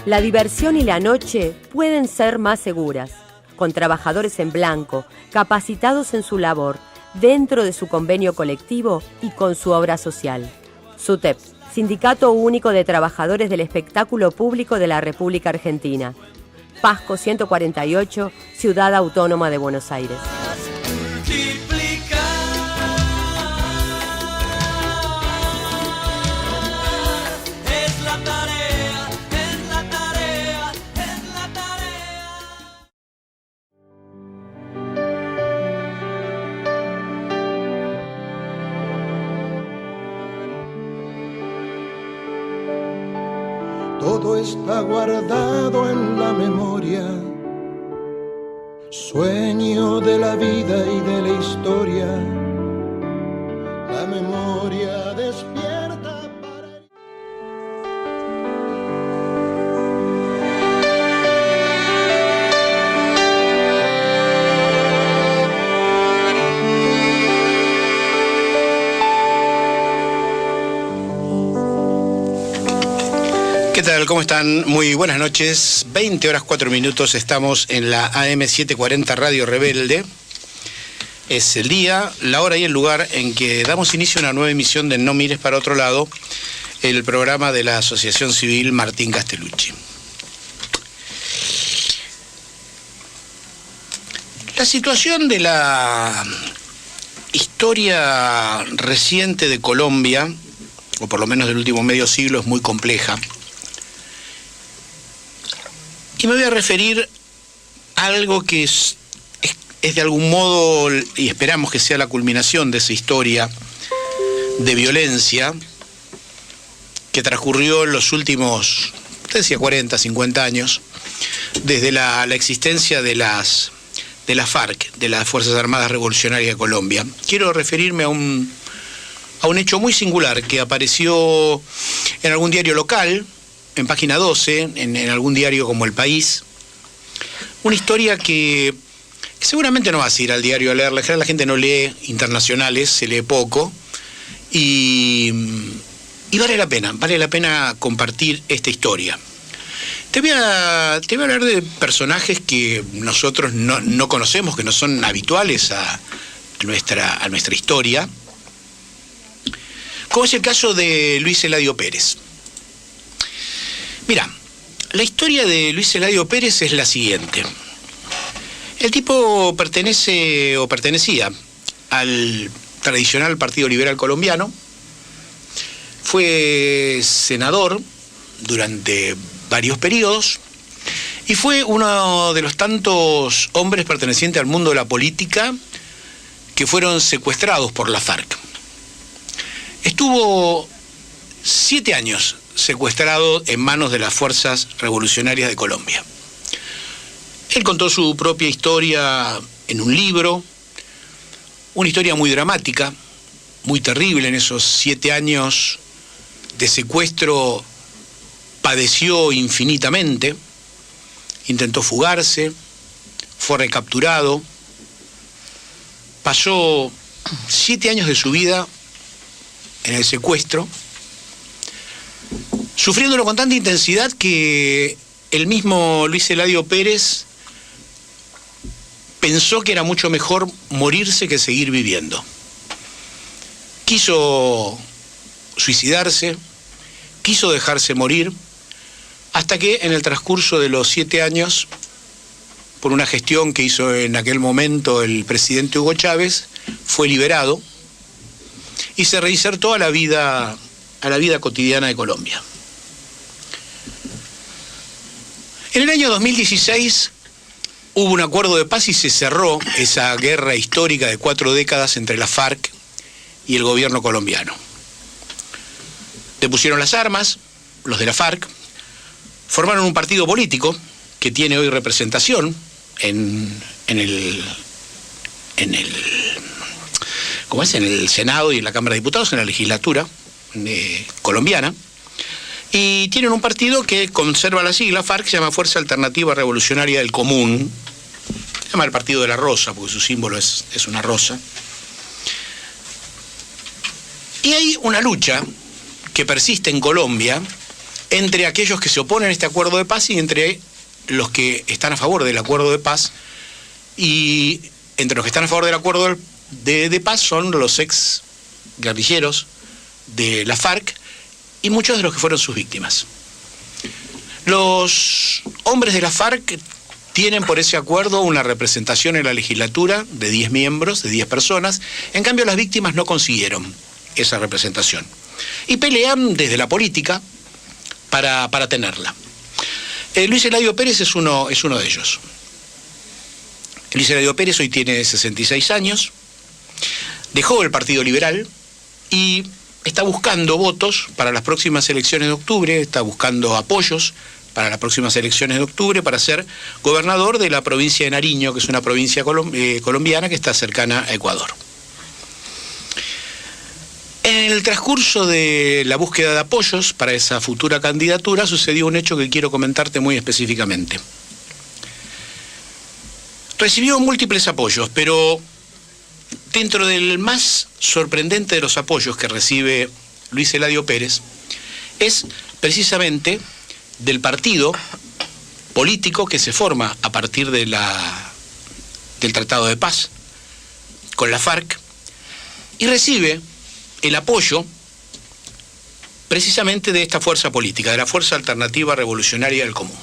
la diversión y la noche pueden ser más seguras, con trabajadores en blanco, capacitados en su labor, dentro de su convenio colectivo y con su obra social. SUTEP, Sindicato Único de Trabajadores del Espectáculo Público de la República Argentina. Pasco 148, Ciudad Autónoma de Buenos Aires. Todo está guardado en la memoria, sueño de la vida y de la historia. La memoria despierta para... ¿Qué tal? ¿Cómo están? Muy buenas noches. 20 horas 4 minutos. Estamos en la AM 740 Radio Rebelde. Es el día, la hora y el lugar en que damos inicio a una nueva emisión de No Mires para Otro Lado, el programa de la Asociación Civil Martín Castellucci. La situación de la historia reciente de Colombia, o por lo menos del último medio siglo, es muy compleja. Y me voy a referir a algo que es de algún modo, y esperamos que sea la culminación de esa historia de violencia que transcurrió en los últimos, te decía, 40, 50 años, desde la existencia de las FARC, de las Fuerzas Armadas Revolucionarias de Colombia. Quiero referirme a un hecho muy singular que apareció en algún diario local, en página 12, en algún diario como El País. Una historia que seguramente no vas a ir al diario a leerla. En general la gente no lee internacionales, se lee poco. Y vale la pena compartir esta historia. Te voy a hablar de personajes que nosotros no conocemos, que no son habituales a nuestra historia. Como es el caso de Luis Eladio Pérez. Mira, la historia de Luis Eladio Pérez es la siguiente. El tipo pertenecía al tradicional Partido Liberal Colombiano, fue senador durante varios periodos y fue uno de los tantos hombres pertenecientes al mundo de la política que fueron secuestrados por la FARC. Estuvo 7 años secuestrado en manos de las Fuerzas Revolucionarias de Colombia. Él contó su propia historia en un libro, una historia muy dramática, muy terrible. En esos 7 años de secuestro padeció infinitamente, intentó fugarse, fue recapturado, pasó 7 años de su vida en el secuestro, sufriéndolo con tanta intensidad que el mismo Luis Eladio Pérez pensó que era mucho mejor morirse que seguir viviendo. Quiso suicidarse, quiso dejarse morir, hasta que en el transcurso de los 7 años, por una gestión que hizo en aquel momento el presidente Hugo Chávez, fue liberado y se reinsertó a la vida cotidiana de Colombia. En el año 2016 hubo un acuerdo de paz y se cerró esa guerra histórica de 4 décadas entre la FARC y el gobierno colombiano. Depusieron las armas, los de la FARC, formaron un partido político que tiene hoy representación en el Senado y en la Cámara de Diputados, en la legislatura colombiana. Y tienen un partido que conserva la sigla FARC, se llama Fuerza Alternativa Revolucionaria del Común. Se llama el Partido de la Rosa, porque su símbolo es una rosa. Y hay una lucha que persiste en Colombia entre aquellos que se oponen a este acuerdo de paz y entre los que están a favor del acuerdo de paz. Y entre los que están a favor del acuerdo de paz son los ex guerrilleros de la FARC y muchos de los que fueron sus víctimas. Los hombres de la FARC tienen por ese acuerdo una representación en la legislatura de 10 miembros, de 10 personas. En cambio, las víctimas no consiguieron esa representación. Y pelean desde la política para tenerla. Luis Eladio Pérez es uno de ellos. Luis Eladio Pérez hoy tiene 66 años, dejó el Partido Liberal y está buscando votos para las próximas elecciones de octubre, está buscando apoyos para las próximas elecciones de octubre para ser gobernador de la provincia de Nariño, que es una provincia colombiana que está cercana a Ecuador. En el transcurso de la búsqueda de apoyos para esa futura candidatura sucedió un hecho que quiero comentarte muy específicamente. Recibió múltiples apoyos, pero dentro del más sorprendente de los apoyos que recibe Luis Eladio Pérez es precisamente del partido político que se forma a partir de del Tratado de Paz con la FARC y recibe el apoyo precisamente de esta fuerza política, de la Fuerza Alternativa Revolucionaria del Común.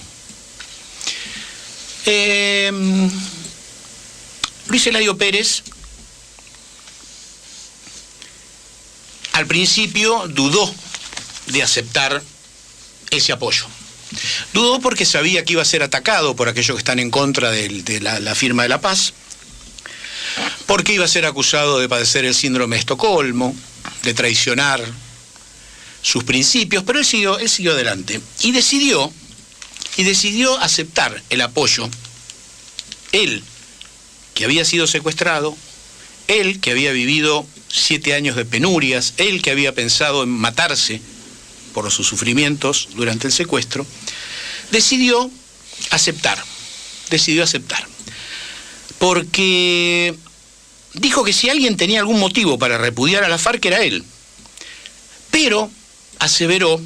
Luis Eladio Pérez al principio dudó de aceptar ese apoyo. Dudó porque sabía que iba a ser atacado por aquellos que están en contra de la firma de la paz, porque iba a ser acusado de padecer el síndrome de Estocolmo, de traicionar sus principios, pero él siguió adelante y decidió aceptar el apoyo. Él, que había sido secuestrado, él que había vivido 7 años de penurias, él que había pensado en matarse por sus sufrimientos durante el secuestro, decidió aceptar, porque dijo que si alguien tenía algún motivo para repudiar a la FARC era él, pero aseveró: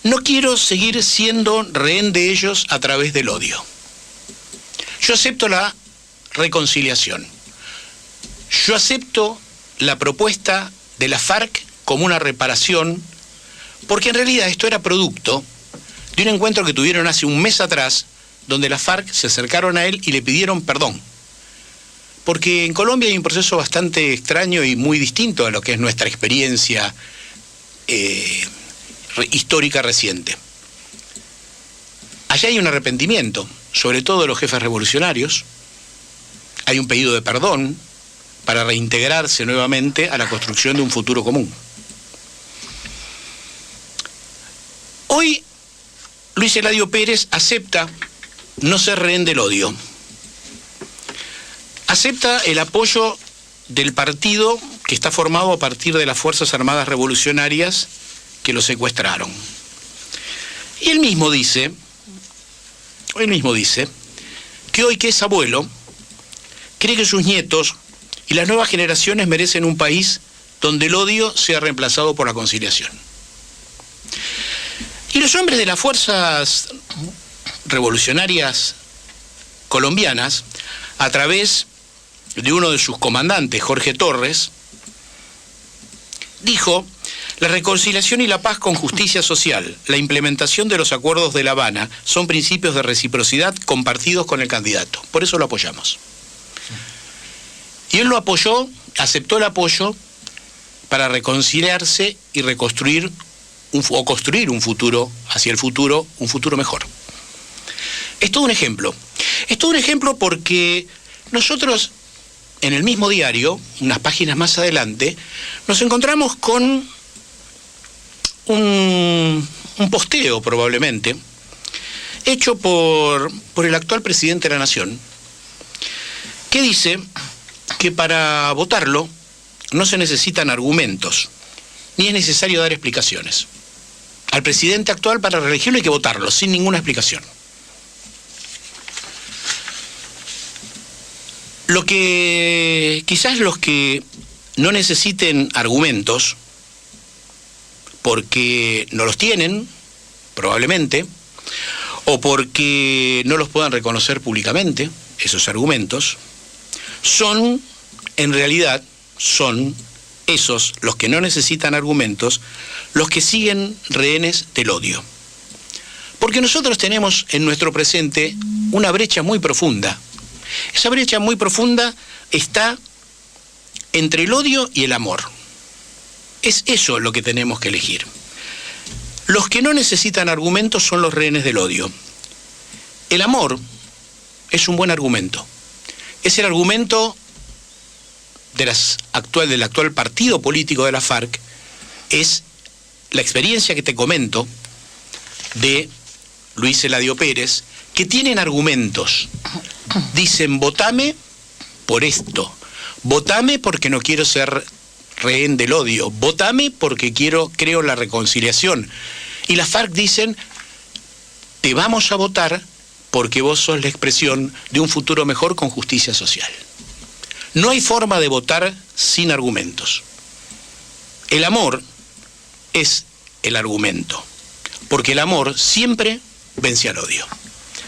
no quiero seguir siendo rehén de ellos a través del odio. Yo acepto la reconciliación. Yo acepto la propuesta de la FARC como una reparación, porque en realidad esto era producto de un encuentro que tuvieron hace un mes atrás, donde la FARC se acercaron a él y le pidieron perdón. Porque en Colombia hay un proceso bastante extraño y muy distinto a lo que es nuestra experiencia histórica reciente. Allá hay un arrepentimiento, sobre todo de los jefes revolucionarios. Hay un pedido de perdón para reintegrarse nuevamente a la construcción de un futuro común. Hoy Luis Eladio Pérez acepta no ser rehén del odio. Acepta el apoyo del partido que está formado a partir de las Fuerzas Armadas Revolucionarias que lo secuestraron. Y él mismo dice que hoy que es abuelo, cree que sus nietos y las nuevas generaciones merecen un país donde el odio sea reemplazado por la conciliación. Y los hombres de las fuerzas revolucionarias colombianas, a través de uno de sus comandantes, Jorge Torres, dijo: la reconciliación y la paz con justicia social, la implementación de los acuerdos de La Habana, son principios de reciprocidad compartidos con el candidato. Por eso lo apoyamos. Y él lo apoyó, aceptó el apoyo para reconciliarse y reconstruir construir un futuro hacia el futuro, un futuro mejor. Es todo un ejemplo. Es todo un ejemplo porque nosotros, en el mismo diario, unas páginas más adelante, nos encontramos con un posteo, probablemente, hecho por el actual presidente de la Nación, que dice que para votarlo no se necesitan argumentos, ni es necesario dar explicaciones. Al presidente actual, para reelegirlo, hay que votarlo, sin ninguna explicación. Lo que quizás los que no necesiten argumentos, porque no los tienen, probablemente, o porque no los puedan reconocer públicamente, esos argumentos, en realidad, son esos, los que no necesitan argumentos, los que siguen rehenes del odio. Porque nosotros tenemos en nuestro presente una brecha muy profunda. Esa brecha muy profunda está entre el odio y el amor. Es eso lo que tenemos que elegir. Los que no necesitan argumentos son los rehenes del odio. El amor es un buen argumento. Es el argumento del actual partido político de la FARC, es la experiencia que te comento de Luis Eladio Pérez, que tienen argumentos. Dicen, votame por esto, votame porque no quiero ser rehén del odio, votame porque creo la reconciliación. Y la FARC dicen, te vamos a votar porque vos sos la expresión de un futuro mejor con justicia social. No hay forma de votar sin argumentos. El amor es el argumento, porque el amor siempre vence al odio.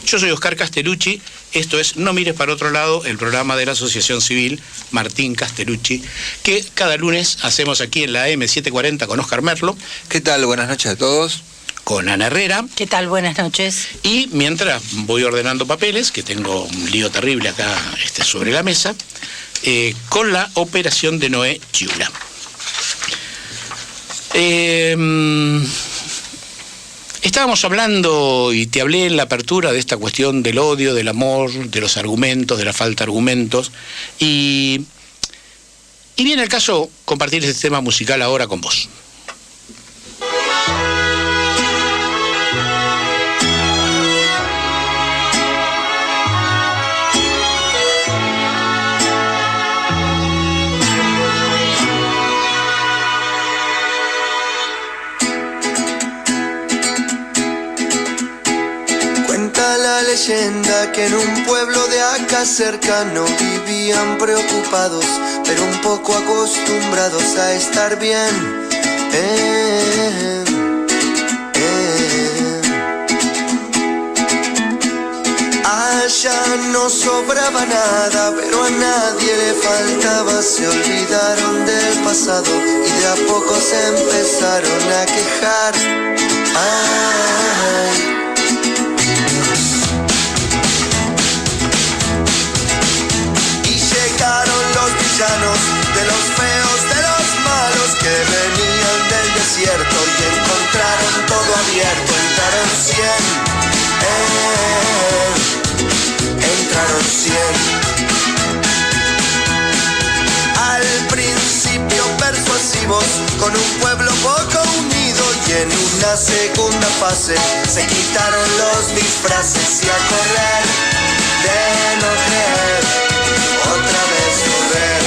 Yo soy Oscar Castellucci, esto es No mires para otro lado, el programa de la Asociación Civil Martín Castellucci, que cada lunes hacemos aquí en la AM740 con Oscar Merlo. ¿Qué tal? Buenas noches a todos. Con Ana Herrera. ¿Qué tal? Buenas noches. Y mientras voy ordenando papeles, que tengo un lío terrible acá sobre la mesa, con la operación de Noé Chiula. Estábamos hablando y te hablé en la apertura de esta cuestión del odio, del amor, de los argumentos, de la falta de argumentos, y viene el caso compartir este tema musical ahora con vos. Leyenda que en un pueblo de acá cercano vivían preocupados, pero un poco acostumbrados a estar bien. Allá no sobraba nada, pero a nadie le faltaba. Se olvidaron del pasado y de a poco se empezaron a quejar. Ay. De los feos, de los malos que venían del desierto y encontraron todo abierto. Entraron 100. Al principio persuasivos, con un pueblo poco unido, y en una segunda fase se quitaron los disfraces y a correr de no creer, otra vez correr.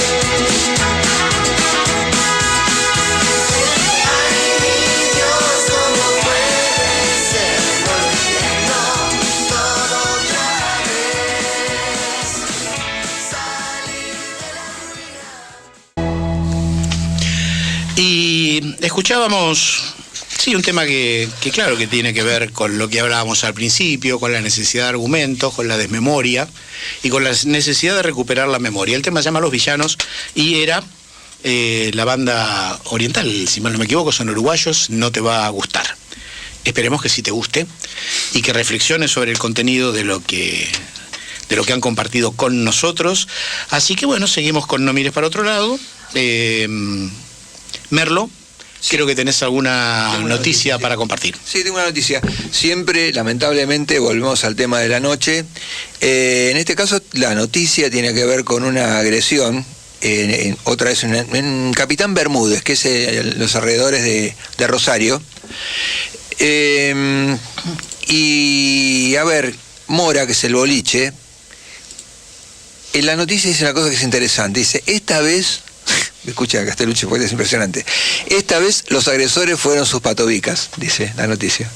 Y escuchábamos, sí, un tema que claro que tiene que ver con lo que hablábamos al principio, con la necesidad de argumentos, con la desmemoria y con la necesidad de recuperar la memoria. El tema se llama Los Villanos y era la banda oriental, si mal no me equivoco, son uruguayos, No te va a gustar. Esperemos que sí te guste y que reflexiones sobre el contenido de lo que han compartido con nosotros. Así que bueno, seguimos con No mires para otro lado. Merlo, sí. Creo que tenés alguna noticia para compartir. Sí, tengo una noticia. Siempre, lamentablemente, volvemos al tema de la noche. En este caso, la noticia tiene que ver con una agresión, otra vez en Capitán Bermúdez, que es los alrededores de Rosario. Y, a ver, Mora, que es el boliche, en la noticia dice una cosa que es interesante. Dice, esta vez... Escucha, Castellucci, porque es impresionante. Esta vez los agresores fueron sus patobicas, dice la noticia.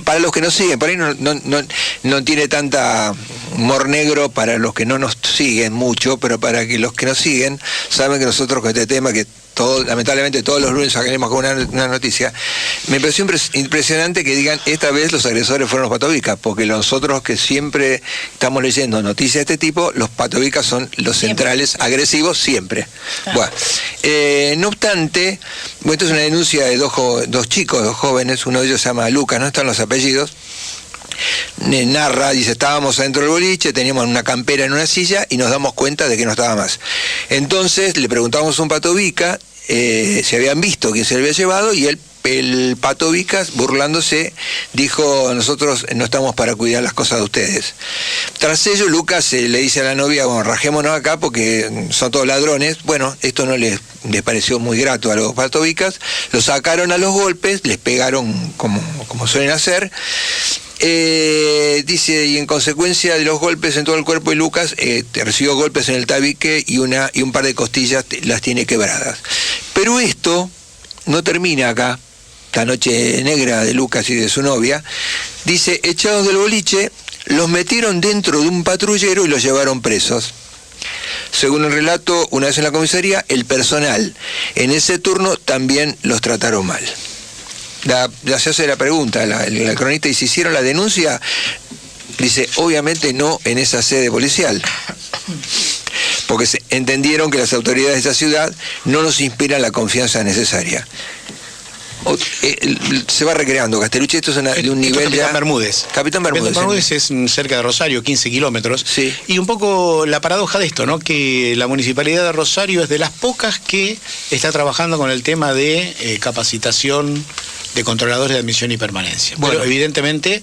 Para los que nos siguen, por ahí no tiene tanta humor negro para los que no nos siguen mucho, pero para que los que nos siguen saben que nosotros con este tema, que lamentablemente todos los lunes sacaremos con una noticia, me pareció impresionante que digan esta vez los agresores fueron los patovicas, porque nosotros que siempre estamos leyendo noticias de este tipo, los patovicas son los centrales agresivos siempre. Bueno, no obstante, esto es una denuncia de dos chicos, dos jóvenes, uno de ellos se llama Lucas, no están los apellidos. Narra, dice, estábamos adentro del boliche, teníamos una campera en una silla y nos damos cuenta de que no estaba más. Entonces le preguntamos a un patovica si habían visto quién se le había llevado, y el patovica, burlándose, dijo, nosotros no estamos para cuidar las cosas de ustedes. Tras ello, Lucas le dice a la novia, bueno, rajémonos acá porque son todos ladrones. Bueno, esto no les pareció muy grato a los patovicas, los sacaron a los golpes, les pegaron como suelen hacer. Dice, y en consecuencia de los golpes en todo el cuerpo de Lucas, recibió golpes en el tabique y un par de costillas las tiene quebradas. Pero esto no termina acá, la noche negra de Lucas y de su novia. Dice, echados del boliche, los metieron dentro de un patrullero y los llevaron presos. Según el relato, una vez en la comisaría, el personal en ese turno también los trataron mal. Se hace la pregunta, el cronista dice, ¿hicieron la denuncia? Dice, obviamente no en esa sede policial, porque entendieron que las autoridades de esa ciudad no nos inspiran la confianza necesaria. Se va recreando Castellucci, esto es de un nivel Capitán ya... Bermúdez. Capitán Bermúdez es cerca de Rosario, 15 kilómetros. Sí. Y un poco la paradoja de esto, ¿no? Que la Municipalidad de Rosario es de las pocas que está trabajando con el tema de capacitación de controladores de admisión y permanencia. Bueno, pero evidentemente,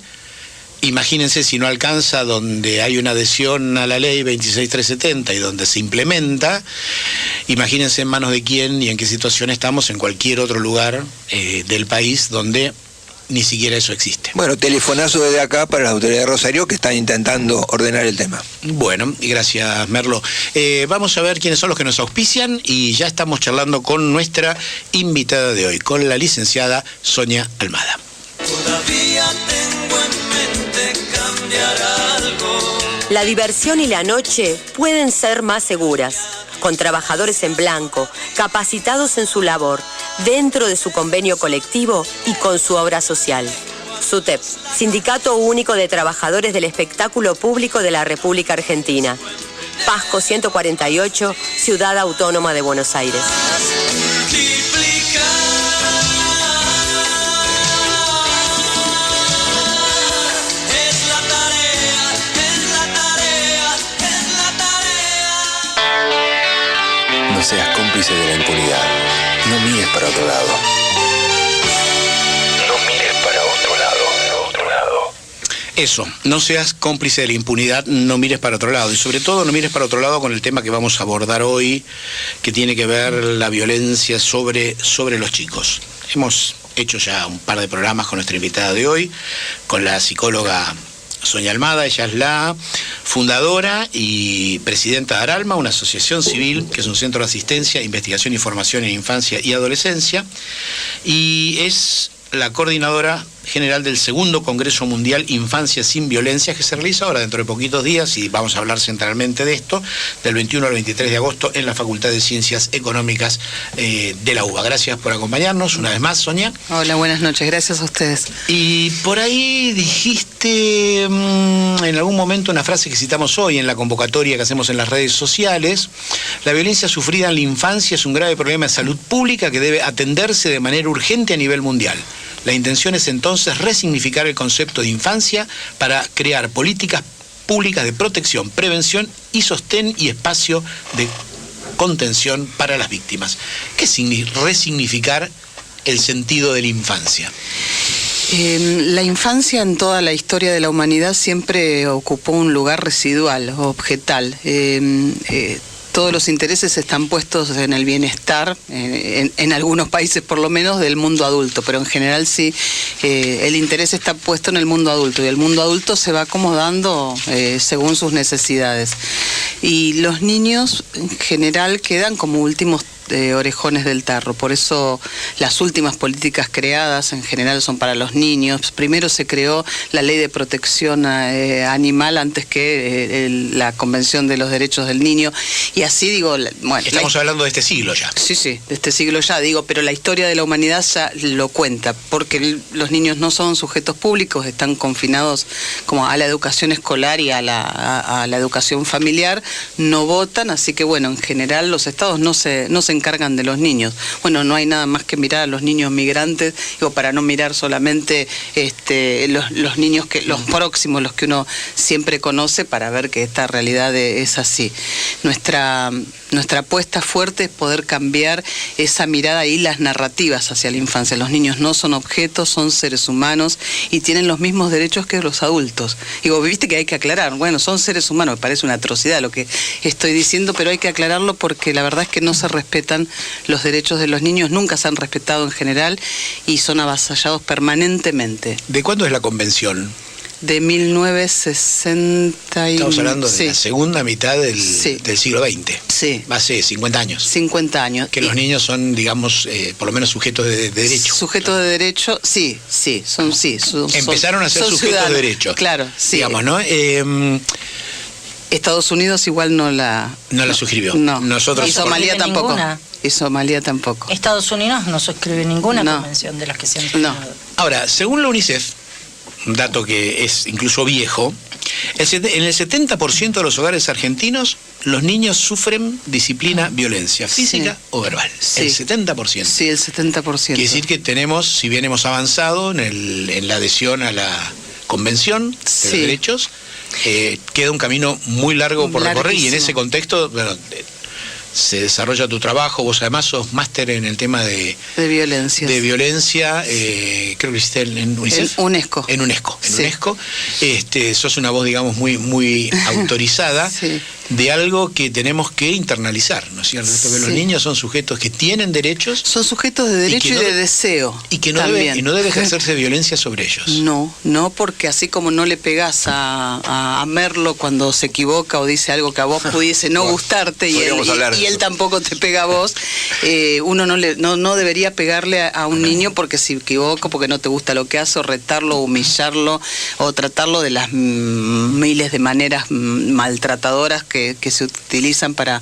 imagínense si no alcanza donde hay una adhesión a la ley 26370 y donde se implementa, imagínense en manos de quién y en qué situación estamos en cualquier otro lugar del país donde ni siquiera eso existe. Bueno, telefonazo desde acá para las autoridades de Rosario que están intentando ordenar el tema. Bueno, y gracias, Merlo. Vamos a ver quiénes son los que nos auspician y ya estamos charlando con nuestra invitada de hoy, con la licenciada Sonia Almada. Todavía tengo en mente cambiar algo. La diversión y la noche pueden ser más seguras, con trabajadores en blanco, capacitados en su labor, dentro de su convenio colectivo y con su obra social. SUTEP, Sindicato Único de Trabajadores del Espectáculo Público de la República Argentina. Pasco 148, Ciudad Autónoma de Buenos Aires. No seas cómplice de la impunidad. No mires para otro lado. No mires para otro lado. Eso, no seas cómplice de la impunidad, no mires para otro lado. Y sobre todo no mires para otro lado con el tema que vamos a abordar hoy, que tiene que ver la violencia sobre los chicos. Hemos hecho ya un par de programas con nuestra invitada de hoy, con la psicóloga Sonia Almada. Ella es la fundadora y presidenta de Aralma, una asociación civil que es un centro de asistencia, investigación y formación en infancia y adolescencia, y es la coordinadora general del segundo Congreso Mundial Infancia sin Violencia, que se realiza ahora dentro de poquitos días, y vamos a hablar centralmente de esto, del 21 al 23 de agosto en la Facultad de Ciencias Económicas de la UBA. Gracias por acompañarnos una vez más, Sonia. Hola, buenas noches, gracias a ustedes. Y por ahí dijiste en algún momento una frase que citamos hoy en la convocatoria que hacemos en las redes sociales: la violencia sufrida en la infancia es un grave problema de salud pública que debe atenderse de manera urgente a nivel mundial. La intención es entonces resignificar el concepto de infancia para crear políticas públicas de protección, prevención y sostén y espacio de contención para las víctimas. ¿Qué significa resignificar el sentido de la infancia? La infancia en toda la historia de la humanidad siempre ocupó un lugar residual o objetal. Todos los intereses están puestos en el bienestar, en algunos países por lo menos, del mundo adulto, pero en general sí, el interés está puesto en el mundo adulto, y el mundo adulto se va acomodando según sus necesidades. Y los niños en general quedan como últimos orejones del tarro. Por eso las últimas políticas creadas en general son para los niños. Primero se creó la Ley de Protección Animal antes que la Convención de los Derechos del Niño. Y así digo... Bueno, estamos hablando de este siglo ya. Sí, de este siglo ya, digo, pero la historia de la humanidad ya lo cuenta, porque los niños no son sujetos públicos, están confinados como a la educación escolar y a la educación familiar, no votan, así que bueno, en general los estados no se encargan de los niños. Bueno, no hay nada más que mirar a los niños migrantes, digo, para no mirar solamente los niños los próximos, los que uno siempre conoce, para ver que esta realidad es así. Nuestra apuesta fuerte es poder cambiar esa mirada y las narrativas hacia la infancia. Los niños no son objetos, son seres humanos y tienen los mismos derechos que los adultos. Digo, viste que hay que aclarar, bueno, son seres humanos, me parece una atrocidad lo que estoy diciendo, pero hay que aclararlo porque la verdad es que no se respetan los derechos de los niños, nunca se han respetado en general y son avasallados permanentemente. ¿De cuándo es la convención? De 1960 y... Estamos hablando de la segunda mitad del siglo XX. Sí. Hace 50 años. 50 años. Que los niños son, digamos, por lo menos sujetos de derecho. Sujetos de derecho, sí. Empezaron a ser sujetos de derecho. Claro, sí. Digamos, ¿no? Estados Unidos igual no la suscribió. No. Nosotros... Y Somalia tampoco. Ninguna. Y Somalia tampoco. Estados Unidos no suscribe ninguna convención de las que se han firmado. No. Ahora, según la UNICEF, un dato que es incluso viejo, en el 70% de los hogares argentinos los niños sufren disciplina, violencia física o verbal. Sí. El 70%. Sí, el 70%. Quiere decir que tenemos, si bien hemos avanzado en la adhesión a la Convención de los Derechos, queda un camino muy largo por recorrer y en ese contexto, bueno, se desarrolla tu trabajo, vos además sos máster en el tema de violencia. De violencia, creo que hiciste en UNICEF. En UNESCO. En UNESCO. Sos una voz, digamos, muy autorizada de algo que tenemos que internalizar, ¿no es cierto? Que los niños son sujetos que tienen derechos. Son sujetos de derecho y de deseo. Y que no debe ejercerse violencia sobre ellos. No, porque así como no le pegás a Merlo cuando se equivoca o dice algo que a vos pudiese no gustarte y él tampoco te pega a vos, uno no debería pegarle a un niño porque se equivoca, porque no te gusta lo que hace, o retarlo, o humillarlo, o tratarlo de las miles de maneras maltratadoras que se utilizan para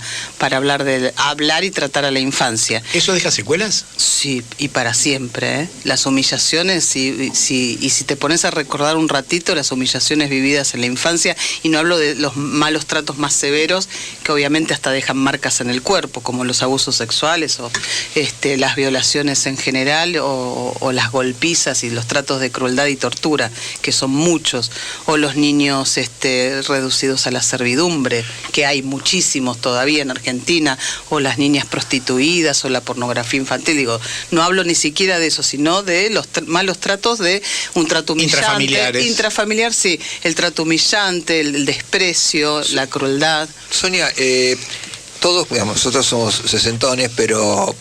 hablar y tratar a la infancia. ¿Eso deja secuelas? Sí, y para siempre, ¿eh? Las humillaciones, y si te pones a recordar un ratito las humillaciones vividas en la infancia, y no hablo de los malos tratos más severos, que obviamente hasta dejan marcas en el cuerpo, como los abusos sexuales, o las violaciones en general, o las golpizas y los tratos de crueldad y tortura, que son muchos, o los niños reducidos a la servidumbre, que hay muchísimos todavía en Argentina, o las niñas prostituidas, o la pornografía infantil. Digo, no hablo ni siquiera de eso, sino de los malos tratos, de un trato humillante. Intrafamiliar, sí, el trato humillante, el desprecio, la crueldad. Sonia, todos, digamos, nosotros somos sesentones, pero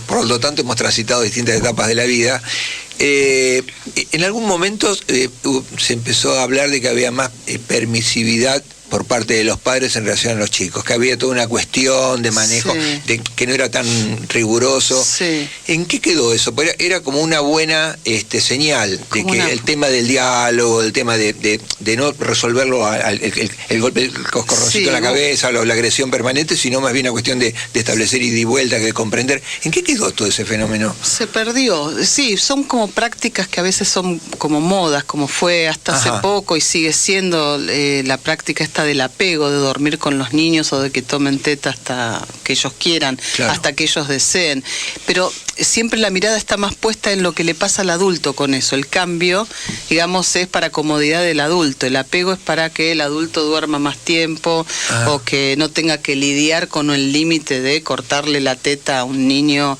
por lo tanto hemos transitado distintas etapas de la vida. En algún momento se empezó a hablar de que había más permisividad por parte de los padres en relación a los chicos, que había toda una cuestión de manejo, de que no era tan riguroso. ¿En qué quedó eso? Era como una buena señal de que el tema del diálogo, el tema de no resolverlo el golpe, el coscorroncito en la cabeza, la agresión permanente, sino más bien una cuestión de establecer ida y vuelta, de comprender. ¿En qué quedó todo ese fenómeno? Se perdió. Sí, son como prácticas que a veces son como modas, como fue hasta hace poco y sigue siendo la práctica del apego, de dormir con los niños o de que tomen teta hasta que ellos quieran, hasta que ellos deseen. Pero siempre la mirada está más puesta en lo que le pasa al adulto con eso. El cambio, digamos, es para comodidad del adulto. El apego es para que el adulto duerma más tiempo o que no tenga que lidiar con el límite de cortarle la teta a un niño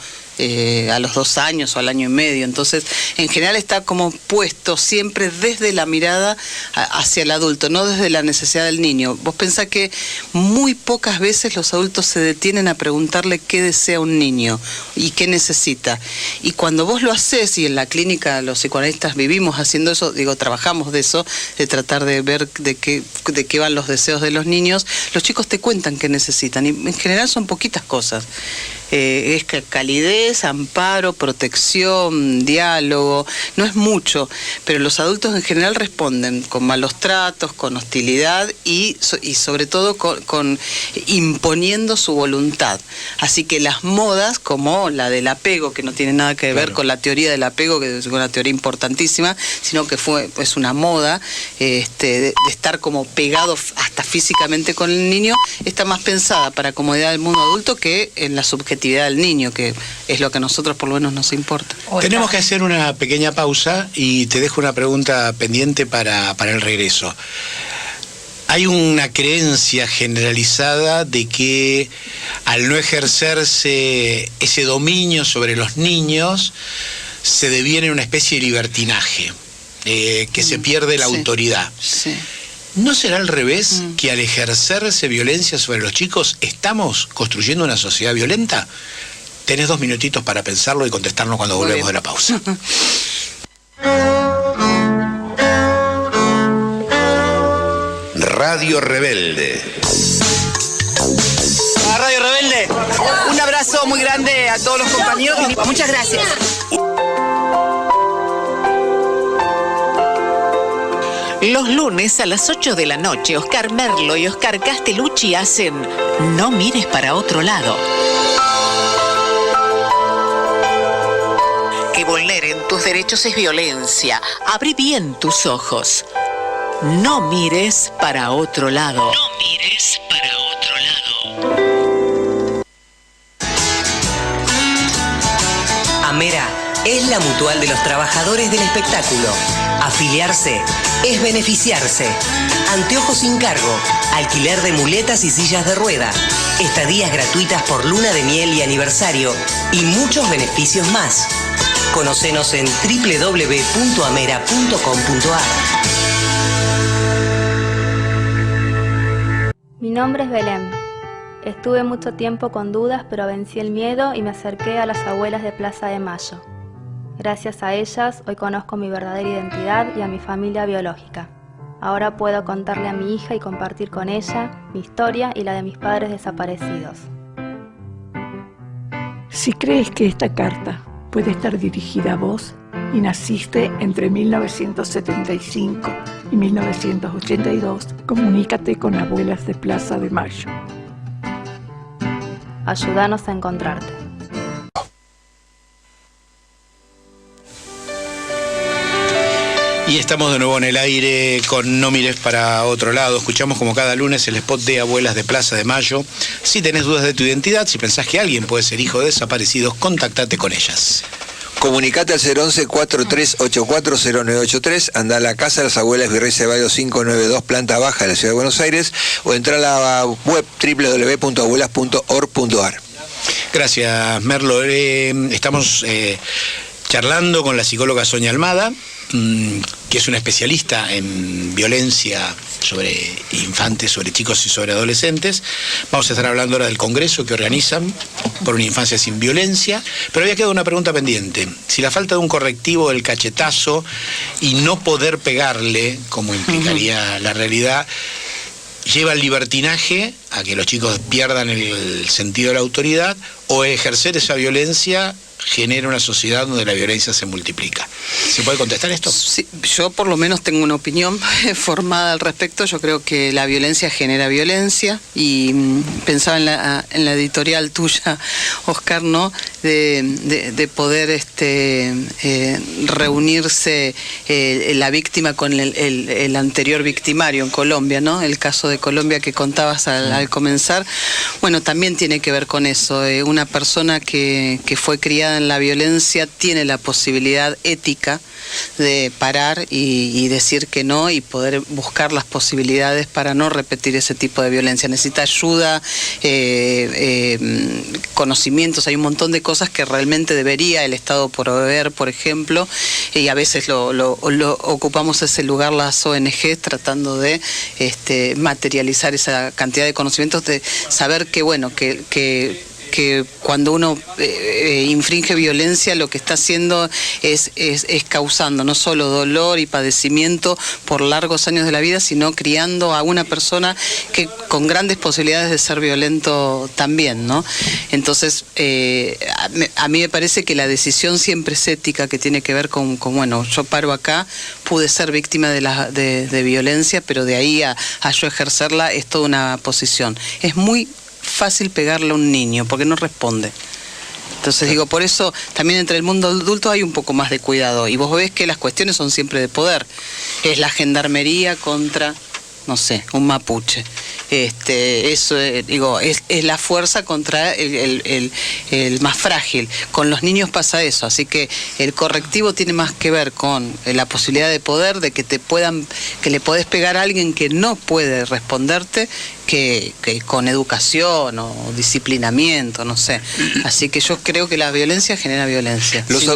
a los 2 años o al año y medio. Entonces, en general está como puesto siempre desde la mirada hacia el adulto, no desde la necesidad del niño. Vos pensás que muy pocas veces los adultos se detienen a preguntarle qué desea un niño y qué necesita. Y cuando vos lo haces, y en la clínica los psicoanalistas vivimos haciendo eso, trabajamos de eso, de tratar de ver de qué van los deseos de los niños, los chicos te cuentan qué necesitan, y en general son poquitas cosas. Es calidez, amparo, protección, diálogo, no es mucho, pero los adultos en general responden con malos tratos, con hostilidad y sobre todo con imponiendo su voluntad. Así que las modas, como la del apego, que no tiene nada que ver con la teoría del apego, que es una teoría importantísima, sino que es una moda de estar como pegado hasta físicamente con el niño, está más pensada para comodidad del mundo adulto que en la subjetividad del niño, que es lo que a nosotros por lo menos nos importa. Tenemos que hacer una pequeña pausa y te dejo una pregunta pendiente para el regreso. Hay una creencia generalizada de que al no ejercerse ese dominio sobre los niños se deviene una especie de libertinaje, que se pierde la autoridad. Sí. ¿No será al revés, que al ejercerse violencia sobre los chicos estamos construyendo una sociedad violenta? Tenés 2 minutitos para pensarlo y contestarnos cuando volvemos de la pausa. Radio Rebelde. A Radio Rebelde, un abrazo muy grande a todos los compañeros. Muchas gracias. Los lunes a las 8 de la noche, Oscar Merlo y Oscar Castellucci hacen No mires para otro lado. Que vulneren tus derechos es violencia. Abrí bien tus ojos. No mires para otro lado. No mires para otro lado. Amera es la mutual de los trabajadores del espectáculo. Afiliarse es beneficiarse. Anteojos sin cargo, alquiler de muletas y sillas de rueda, estadías gratuitas por luna de miel y aniversario y muchos beneficios más. Conocenos en www.amera.com.ar. Mi nombre es Belén. Estuve mucho tiempo con dudas, pero vencí el miedo y me acerqué a las abuelas de Plaza de Mayo. Gracias a ellas, hoy conozco mi verdadera identidad y a mi familia biológica. Ahora puedo contarle a mi hija y compartir con ella mi historia y la de mis padres desaparecidos. Si crees que esta carta puede estar dirigida a vos y naciste entre 1975 y 1982, comunícate con Abuelas de Plaza de Mayo. Ayúdanos a encontrarte. Y estamos de nuevo en el aire con No mires para otro lado. Escuchamos como cada lunes el spot de Abuelas de Plaza de Mayo. Si tenés dudas de tu identidad, si pensás que alguien puede ser hijo de desaparecidos, contactate con ellas. Comunicate al 011-4384-0983, anda a la Casa de las Abuelas Virrey Ceballos 592, planta baja de la Ciudad de Buenos Aires, o entra a la web www.abuelas.org.ar. Gracias, Merlo. Estamos charlando con la psicóloga Sonia Almada, que es una especialista en violencia sobre infantes, sobre chicos y sobre adolescentes. Vamos a estar hablando ahora del congreso que organizan por una infancia sin violencia, pero había quedado una pregunta pendiente. Si la falta de un correctivo del cachetazo y no poder pegarle, como implicaría la realidad, lleva al libertinaje, a que los chicos pierdan el sentido de la autoridad, o ejercer esa violencia genera una sociedad donde la violencia se multiplica. ¿Se puede contestar esto? Sí, yo por lo menos tengo una opinión formada al respecto. Yo creo que la violencia genera violencia y pensaba en la editorial tuya, Oscar, ¿no? De poder reunirse la víctima con el anterior victimario en Colombia, ¿no? El caso de Colombia que contabas al comenzar. Bueno, también tiene que ver con eso. Una persona que fue criada criada en la violencia tiene la posibilidad ética de parar y decir que no y poder buscar las posibilidades para no repetir ese tipo de violencia. Necesita ayuda, conocimientos, hay un montón de cosas que realmente debería el Estado proveer, por ejemplo, y a veces lo ocupamos ese lugar las ONG tratando de materializar esa cantidad de conocimientos, de saber que, bueno, que cuando uno infringe violencia lo que está haciendo es causando no solo dolor y padecimiento por largos años de la vida, sino criando a una persona que con grandes posibilidades de ser violento también, ¿no? Entonces, a mí me parece que la decisión siempre es ética, que tiene que ver con bueno, yo paro acá, pude ser víctima de violencia, pero de ahí a yo ejercerla es toda una posición. Es muy fácil pegarle a un niño porque no responde. Entonces digo, por eso también entre el mundo adulto hay un poco más de cuidado, y vos ves que las cuestiones son siempre de poder. Es la gendarmería contra, no sé, un mapuche. Eso digo, es la fuerza contra el más frágil. Con los niños pasa eso, así que el correctivo tiene más que ver con la posibilidad de poder, de que que le podés pegar a alguien que no puede responderte, que con educación o disciplinamiento, no sé. Así que yo creo que la violencia genera violencia. Los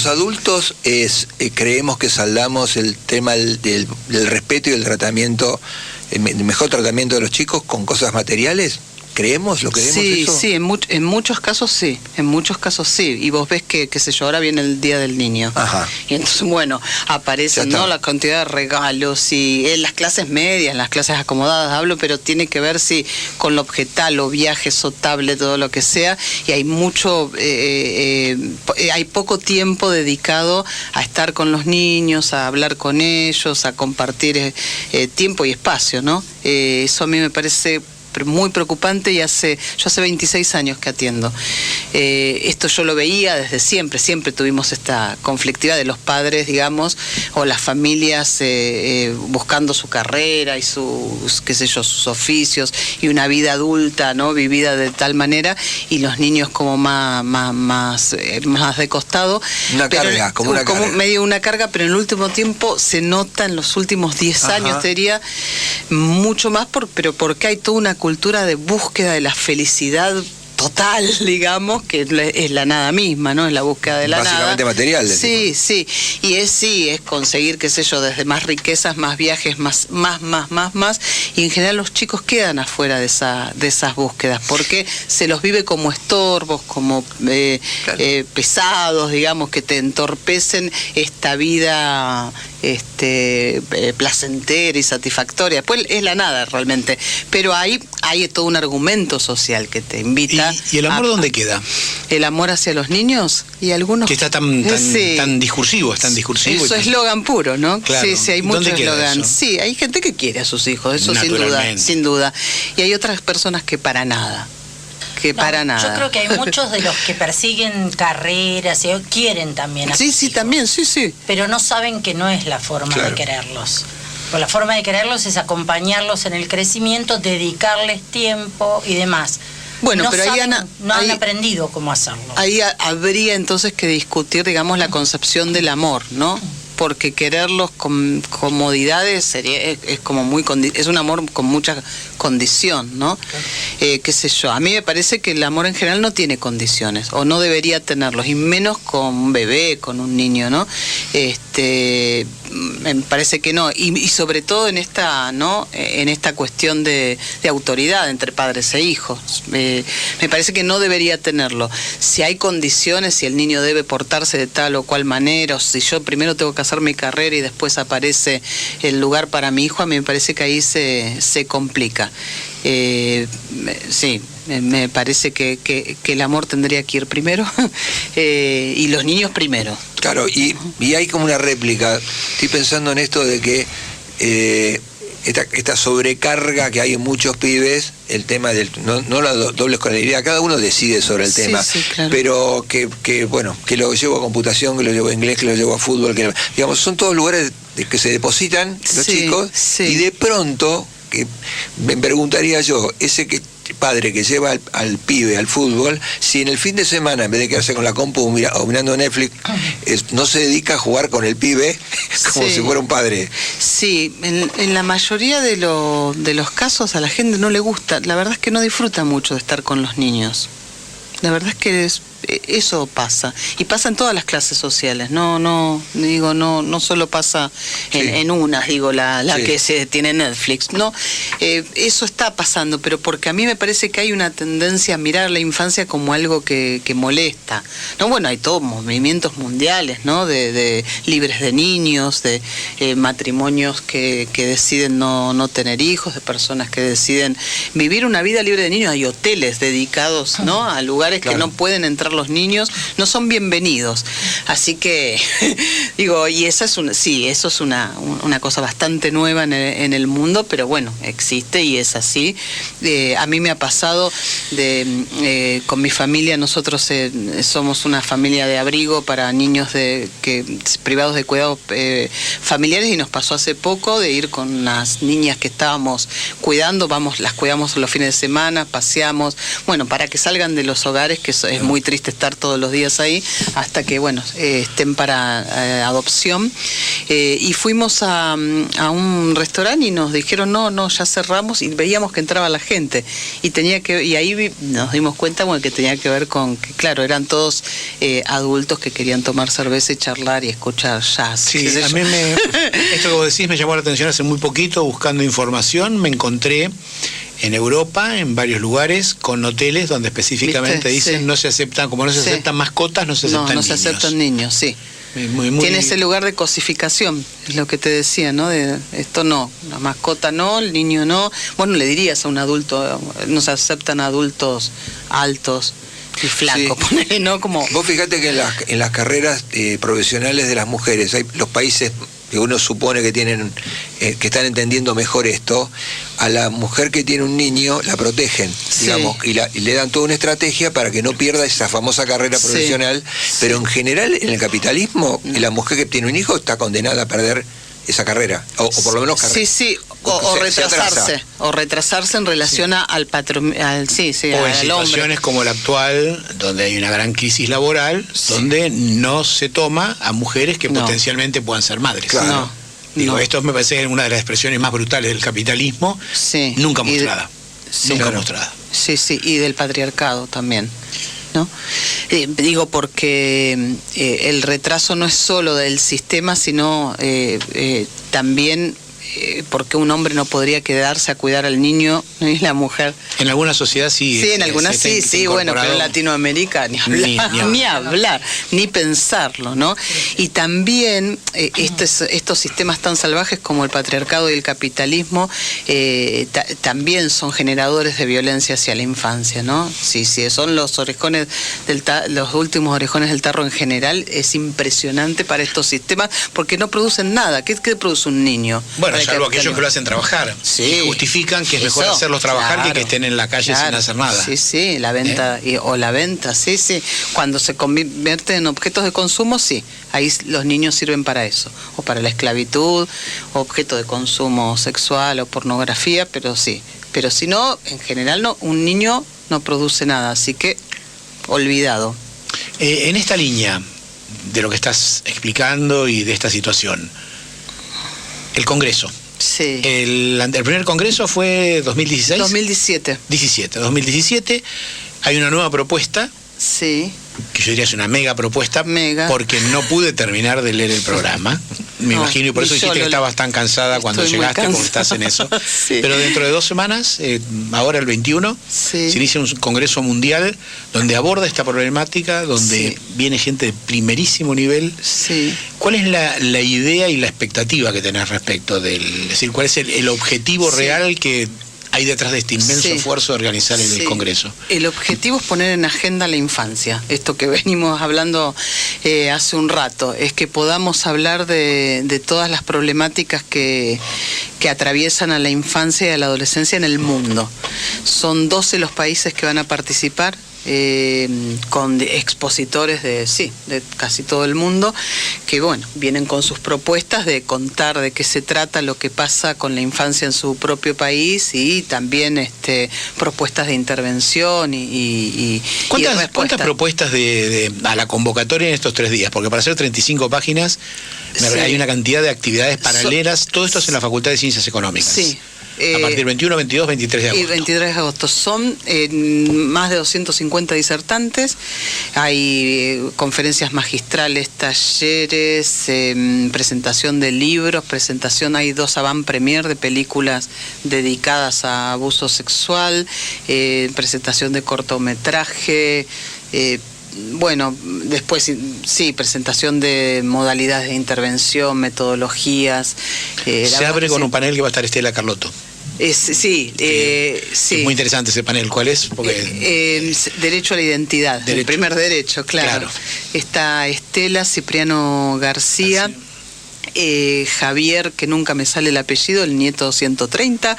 adultos creemos que saldamos el tema del respeto y el tratamiento, el mejor tratamiento de los chicos con cosas materiales. ¿Creemos? ¿Lo creemos eso? Sí, en muchos casos sí, y vos ves que, qué sé yo, ahora viene el Día del Niño. Ajá. Y entonces, bueno, aparecen, ¿no?, la cantidad de regalos, y en las clases medias, en las clases acomodadas hablo, pero tiene que ver con lo objetal, o viajes, o tablet, todo lo que sea, y hay hay poco tiempo dedicado a estar con los niños, a hablar con ellos, a compartir tiempo y espacio, ¿no? Eso a mí me parece muy preocupante, y yo hace 26 años que atiendo. Esto yo lo veía desde siempre tuvimos esta conflictividad de los padres, digamos, o las familias buscando su carrera y sus, qué sé yo, sus oficios, y una vida adulta, ¿no?, vivida de tal manera, y los niños como más de costado. Como medio una carga, pero en el último tiempo se nota, en los últimos 10 años, te diría, mucho más, pero porque hay toda una cultura de búsqueda de la felicidad total, digamos, que es la nada misma, ¿no? Es la búsqueda de la nada. Básicamente material. Sí. Y es conseguir, qué sé yo, desde más riquezas, más viajes, más. Y en general los chicos quedan afuera de esas búsquedas, porque se los vive como estorbos, como pesados, digamos, que te entorpecen esta vida placentera y satisfactoria. Pues es la nada realmente. Pero hay todo un argumento social que te invita. ¿Y el amor dónde queda? El amor hacia los niños y algunos... Que está tan discursivo, es tan discursivo. Eso es eslogan puro, ¿no? Claro. Sí, hay mucho eslogan. Sí, hay gente que quiere a sus hijos, eso sin duda. Y hay otras personas que para nada. Para nada. Yo creo que hay muchos de los que persiguen carreras y quieren también a sus hijos, también, sí. Pero no saben que no es la forma de quererlos. Pues la forma de quererlos es acompañarlos en el crecimiento, dedicarles tiempo y demás. Bueno, no pero saben, no han aprendido cómo hacerlo. Ahí habría entonces que discutir, digamos, la concepción del amor, ¿no? Porque quererlos con comodidades es como es un amor con mucha condición, ¿no? Qué sé yo, a mí me parece que el amor en general no tiene condiciones, o no debería tenerlos, y menos con un bebé, con un niño, ¿no? Me parece que no, y sobre todo en esta, ¿no?, en esta cuestión de autoridad entre padres e hijos. Me parece que no debería tenerlo. Si hay condiciones, si el niño debe portarse de tal o cual manera, o si yo primero tengo que hacer mi carrera y después aparece el lugar para mi hijo, a mí me parece que ahí se complica. Sí, me parece que el amor tendría que ir primero y los niños primero. Claro, y hay como una réplica. Estoy pensando en esto de que esta sobrecarga que hay en muchos pibes, el tema del no la doble escolaridad, cada uno decide sobre el tema, claro. Pero que bueno, que lo llevo a computación, que lo llevo a inglés, que lo llevo a fútbol, digamos, son todos lugares que se depositan los chicos, y de pronto que me preguntaría yo, ese padre que lleva al pibe al fútbol, si en el fin de semana, en vez de quedarse con la compu o mirando Netflix, no se dedica a jugar con el pibe como si fuera un padre. Sí, en la mayoría de los casos a la gente no le gusta, la verdad es que no disfruta mucho de estar con los niños. La verdad es que eso pasa, y pasa en todas las clases sociales, no solo pasa en unas, digo, la que se tiene Netflix, no, eso está pasando, pero porque a mí me parece que hay una tendencia a mirar la infancia como algo que molesta, no, bueno, hay todos movimientos mundiales, ¿no? de libres de niños, de matrimonios que deciden no tener hijos, de personas que deciden vivir una vida libre de niños, hay hoteles dedicados, ¿no? A lugares que no pueden entrar los niños, no son bienvenidos. Así que, digo, y eso es una cosa bastante nueva en el mundo, pero bueno, existe y es así. A mí me ha pasado con mi familia, nosotros somos una familia de abrigo para niños privados de cuidados familiares, y nos pasó hace poco de ir con las niñas que estábamos cuidando, las cuidamos los fines de semana, paseamos, bueno, para que salgan de los hogares, que es muy triste estar todos los días ahí, hasta que, bueno, estén para adopción. Y fuimos a un restaurante y nos dijeron, no, ya cerramos, y veíamos que entraba la gente. Y ahí nos dimos cuenta, bueno, que tenía que ver con que, claro, eran todos adultos que querían tomar cerveza y charlar y escuchar jazz. Sí, a mí esto que vos decís me llamó la atención hace muy poquito, buscando información, me encontré en Europa, en varios lugares, con hoteles donde específicamente dicen no se aceptan, como no se aceptan mascotas, no se aceptan niños. No se aceptan niños, sí. Tiene ese lugar de cosificación, es lo que te decía, ¿no? Esto no, la mascota no, el niño no. Bueno, le dirías a un adulto, no se aceptan adultos altos y flacos, ponele, ¿no? Como... Vos fíjate que en las carreras profesionales de las mujeres, hay los países que uno supone que tienen, que están entendiendo mejor esto, a la mujer que tiene un niño la protegen, digamos, y le dan toda una estrategia para que no pierda esa famosa carrera profesional, pero en general en el capitalismo la mujer que tiene un hijo está condenada a perder esa carrera, o por lo menos carrera. O retrasarse en relación al patrón, o en situaciones como la actual, donde hay una gran crisis laboral, donde no se toma a mujeres que potencialmente puedan ser madres. Claro. Esto me parece una de las expresiones más brutales del capitalismo, nunca mostrada. Nunca mostrada. Sí, y del patriarcado también, ¿no? Digo porque el retraso no es solo del sistema, sino también porque un hombre no podría quedarse a cuidar al niño y la mujer. En alguna sociedad sí. Sí, en algunas sí, bueno, pero en Latinoamérica ni hablar, ni pensarlo, ¿no? Y también estos sistemas tan salvajes como el patriarcado y el capitalismo también son generadores de violencia hacia la infancia, ¿no? Sí, son los orejones los últimos orejones del tarro en general, es impresionante para estos sistemas porque no producen nada. ¿Qué produce un niño? Bueno, salvo aquellos que lo hacen trabajar. Y justifican que es mejor hacerlos trabajar que estén en la calle sin hacer nada. Sí, la venta, la venta, Cuando se convierte en objetos de consumo, ahí los niños sirven para eso. O para la esclavitud, objeto de consumo sexual o pornografía, pero sí. Pero si no, en general no, un niño no produce nada, así que olvidado. En esta línea de lo que estás explicando y de esta situación, el Congreso. Sí. El primer Congreso fue 2016. 2017. Hay una nueva propuesta. Sí. Que yo diría es una mega propuesta, porque no pude terminar de leer el programa, me imagino, y por eso dijiste que estabas tan cansada cuando llegaste, porque estás en eso. Pero dentro de 2 semanas, ahora el 21, se inicia un congreso mundial donde aborda esta problemática, donde viene gente de primerísimo nivel. ¿Cuál es la idea y la expectativa que tenés respecto es decir, cuál es el objetivo real que hay detrás de este inmenso esfuerzo de organizar el Congreso? El objetivo es poner en agenda la infancia, esto que venimos hablando hace un rato, es que podamos hablar de todas las problemáticas que atraviesan a la infancia y a la adolescencia en el mundo. Son 12 los países que van a participar, con expositores de casi todo el mundo, que bueno, vienen con sus propuestas de contar de qué se trata, lo que pasa con la infancia en su propio país, y también propuestas de intervención y ¿Cuántas propuestas a la convocatoria en estos 3 días? Porque para hacer 35 páginas hay una cantidad de actividades paralelas. Todo esto es en la Facultad de Ciencias Económicas. Sí. A partir del 21, 22, 23 de agosto. Y 23 de agosto. Son más de 250 disertantes. Hay conferencias magistrales, talleres, presentación de libros, hay 2 avant-premier de películas dedicadas a abuso sexual, presentación de cortometraje, bueno, después presentación de modalidades de intervención, metodologías. Se abre con un panel que va a estar Estela Carlotto. Es muy interesante ese panel. ¿Cuál es? Derecho a la identidad, el primer derecho, claro. Está Estela, Cipriano García, Javier, que nunca me sale el apellido, el nieto 130,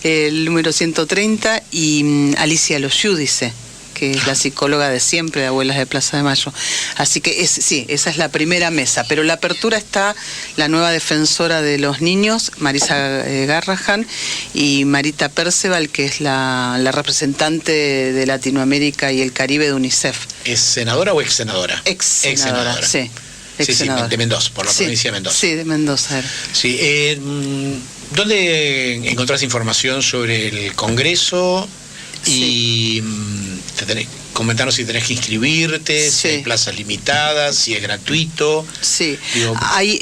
el número 130, y Alicia Loyúdice, que es la psicóloga de siempre de Abuelas de Plaza de Mayo. Así que esa es la primera mesa, pero la apertura está la nueva defensora de los niños, Marisa Garrahan, y Marita Perceval, que es la representante de Latinoamérica y el Caribe de UNICEF. ¿Es senadora o ex senadora? Ex senadora, sí. Sí, de Mendoza, por la provincia de Mendoza. Sí, de Mendoza. Sí, ¿dónde encontrás información sobre el Congreso? Y comentanos si tenés que inscribirte, si hay plazas limitadas, si es gratuito. Sí, hay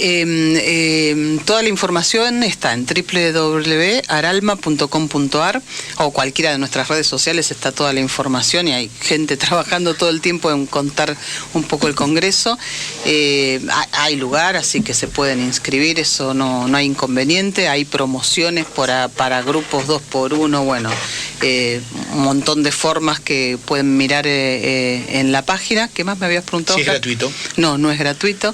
toda la información está en www.aralma.com.ar, o cualquiera de nuestras redes sociales está toda la información, y hay gente trabajando todo el tiempo en contar un poco el Congreso. Hay lugar, así que se pueden inscribir, eso no hay inconveniente. Hay promociones para grupos 2x1, bueno, un montón de formas que pueden mirar en la página. ¿Qué más me habías preguntado? Sí, es gratuito. No es gratuito.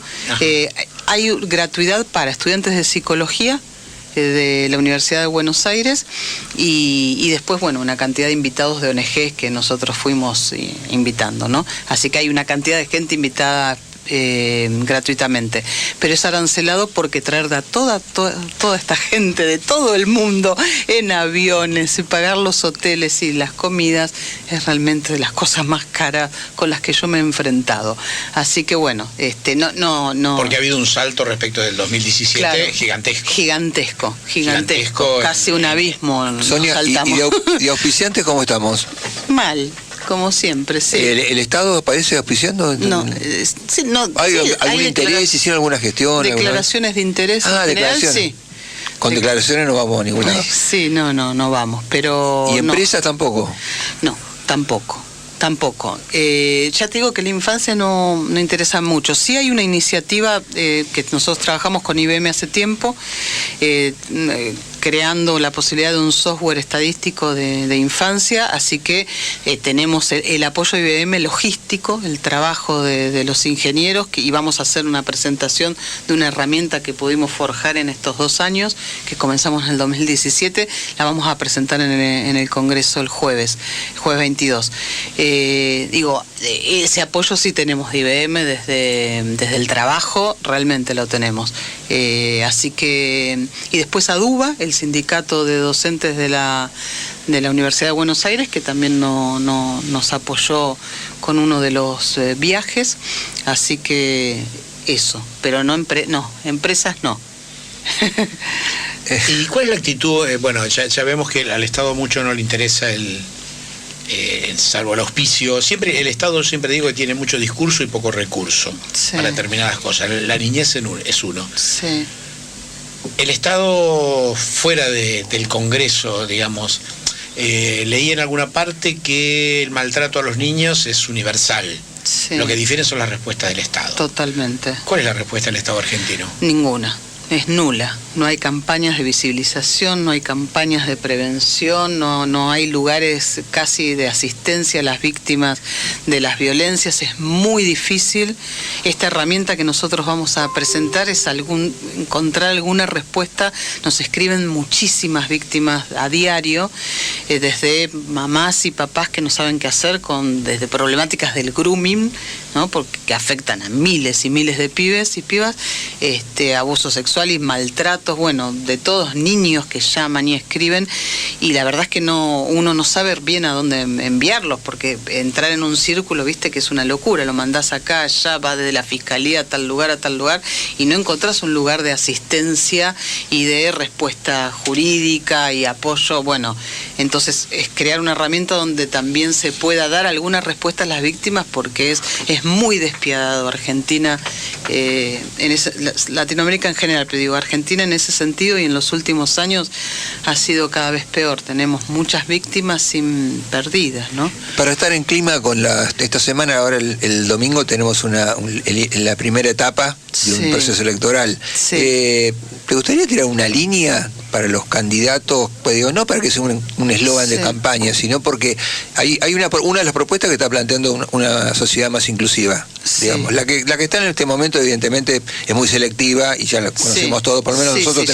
Hay gratuidad para estudiantes de psicología de la Universidad de Buenos Aires, y después, bueno, una cantidad de invitados de ONGs que nosotros fuimos invitando, ¿no? Así que hay una cantidad de gente invitada gratuitamente, pero es arancelado porque traer a toda esta gente de todo el mundo en aviones y pagar los hoteles y las comidas es realmente de las cosas más caras con las que yo me he enfrentado. Así que bueno, no. Porque ha habido un salto respecto del 2017, claro, gigantesco, casi un abismo. Sonia, ¿y de auspiciantes cómo estamos? Mal. Como siempre, sí. ¿El Estado parece auspiciando? No. ¿Hay algún interés? ¿Hicieron alguna gestión? Declaraciones de interés. Declaraciones. Sí. Con declaraciones no vamos a ningún lado. Sí, no vamos, pero... ¿Y empresas tampoco? No, tampoco. Ya te digo que la infancia no interesa mucho. Sí hay una iniciativa que nosotros trabajamos con IBM hace tiempo, creando la posibilidad de un software estadístico de infancia, así que tenemos el apoyo de IBM logístico, el trabajo de los ingenieros, y vamos a hacer una presentación de una herramienta que pudimos forjar en estos 2 años, que comenzamos en el 2017, la vamos a presentar en el Congreso el jueves 22. Ese apoyo sí tenemos de IBM desde el trabajo, realmente lo tenemos. Así que, y después ADUBA, el sindicato de docentes de la Universidad de Buenos Aires, que también nos apoyó con uno de los viajes, así que eso, pero empresas no. ¿Y cuál es la actitud? Bueno, ya vemos que al Estado mucho no le interesa salvo el auspicio. Siempre el Estado, siempre digo que tiene mucho discurso y poco recurso para determinadas cosas. La niñez es uno. Sí. El Estado fuera del Congreso, digamos, leí en alguna parte que el maltrato a los niños es universal. Sí. Lo que difiere son las respuestas del Estado. Totalmente. ¿Cuál es la respuesta del Estado argentino? Ninguna. es nula. No hay campañas de visibilización, no hay campañas de prevención, no hay lugares casi de asistencia a las víctimas de las violencias. Es muy difícil. Esta herramienta que nosotros vamos a presentar es encontrar alguna respuesta. Nos escriben muchísimas víctimas a diario, desde mamás y papás que no saben qué hacer, desde problemáticas del grooming, ¿no? Porque afectan a miles y miles de pibes y pibas, abuso sexual y maltratos, bueno, de todos, niños que llaman y escriben, y la verdad es que uno no sabe bien a dónde enviarlos, porque entrar en un círculo, viste que es una locura, lo mandás acá, allá, va desde la fiscalía a tal lugar, y no encontrás un lugar de asistencia y de respuesta jurídica y apoyo. Bueno, entonces es crear una herramienta donde también se pueda dar alguna respuesta a las víctimas, porque es muy despiadado Argentina, Latinoamérica en general, pero digo Argentina en ese sentido, y en los últimos años ha sido cada vez peor. Tenemos muchas víctimas perdidas, ¿no? Para estar en clima con esta semana, ahora el domingo tenemos la primera etapa de un proceso electoral. Sí. ¿Te gustaría tirar una línea para los candidatos? Pues digo, no para que sea un eslogan de campaña, sino porque hay una de las propuestas que está planteando una sociedad más inclusiva. Digamos, la que está en este momento evidentemente es muy selectiva y ya la conocemos todos, por lo menos nosotros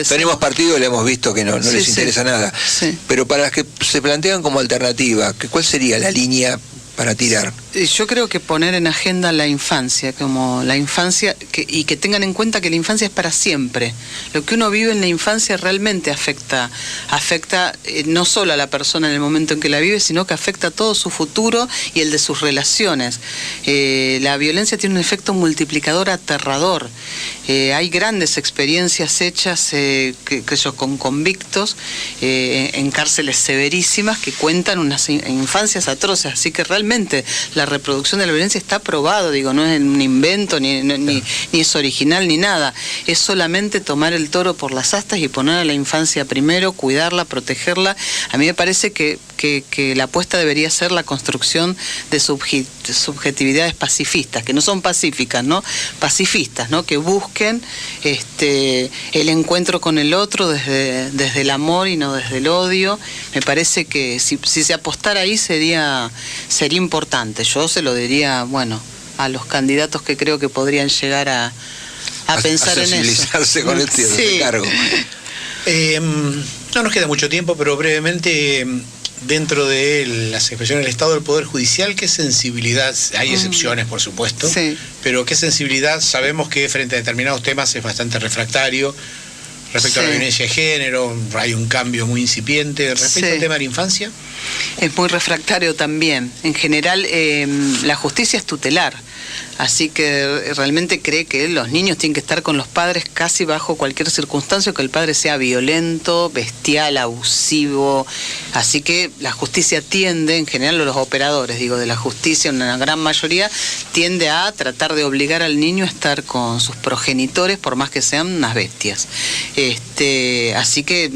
tenemos partido y le hemos visto que no les interesa nada. Sí. Pero para las que se plantean como alternativa, ¿cuál sería la línea para tirar? Yo creo que poner en agenda la infancia, como la infancia, y que tengan en cuenta que la infancia es para siempre. Lo que uno vive en la infancia realmente afecta no solo a la persona en el momento en que la vive, sino que afecta a todo su futuro y el de sus relaciones. La violencia tiene un efecto multiplicador aterrador. Hay grandes experiencias hechas con convictos en cárceles severísimas que cuentan unas infancias atroces, así que realmente la reproducción de la violencia está probado, digo, no es un invento, ni es original, ni nada. Es solamente tomar el toro por las astas y poner a la infancia primero, cuidarla, protegerla. A mí me parece que la apuesta debería ser la construcción de subjetividades pacifistas, que no son pacíficas, ¿no? Pacifistas, ¿no? Que busquen el encuentro con el otro desde el amor y no desde el odio. Me parece que si se apostara ahí sería importante. Yo se lo diría, bueno, a los candidatos que creo que podrían llegar a pensar en eso. Sensibilizarse con este cargo. No nos queda mucho tiempo, pero brevemente, dentro de las expresiones del Estado del Poder Judicial, ¿qué sensibilidad? Hay excepciones, por supuesto, pero ¿qué sensibilidad? Sabemos que frente a determinados temas es bastante refractario. Respecto a la violencia de género, hay un cambio muy incipiente. Respecto al tema de la infancia, es muy refractario también. En general, la justicia es tutelar, así que realmente cree que los niños tienen que estar con los padres casi bajo cualquier circunstancia, que el padre sea violento, bestial, abusivo. Así que la justicia tiende, en general los operadores, digo, de la justicia, una gran mayoría, tiende a tratar de obligar al niño a estar con sus progenitores, por más que sean unas bestias. Así que,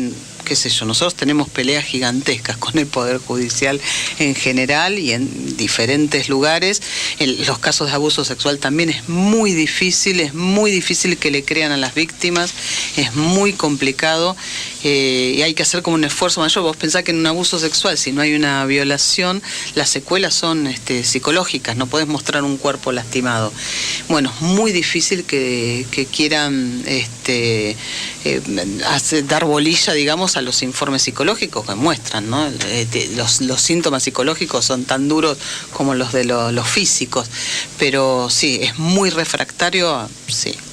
qué sé yo, nosotros tenemos peleas gigantescas con el Poder Judicial en general y en diferentes lugares. En los casos de abuso sexual también es muy difícil que le crean a las víctimas, es muy complicado y hay que hacer como un esfuerzo mayor. Vos pensás que en un abuso sexual, si no hay una violación, las secuelas son psicológicas, no podés mostrar un cuerpo lastimado. Bueno, es muy difícil que quieran dar bolilla, digamos, a los informes psicológicos que muestran, ¿no? Los síntomas psicológicos son tan duros como los de los físicos, pero sí, es muy refractario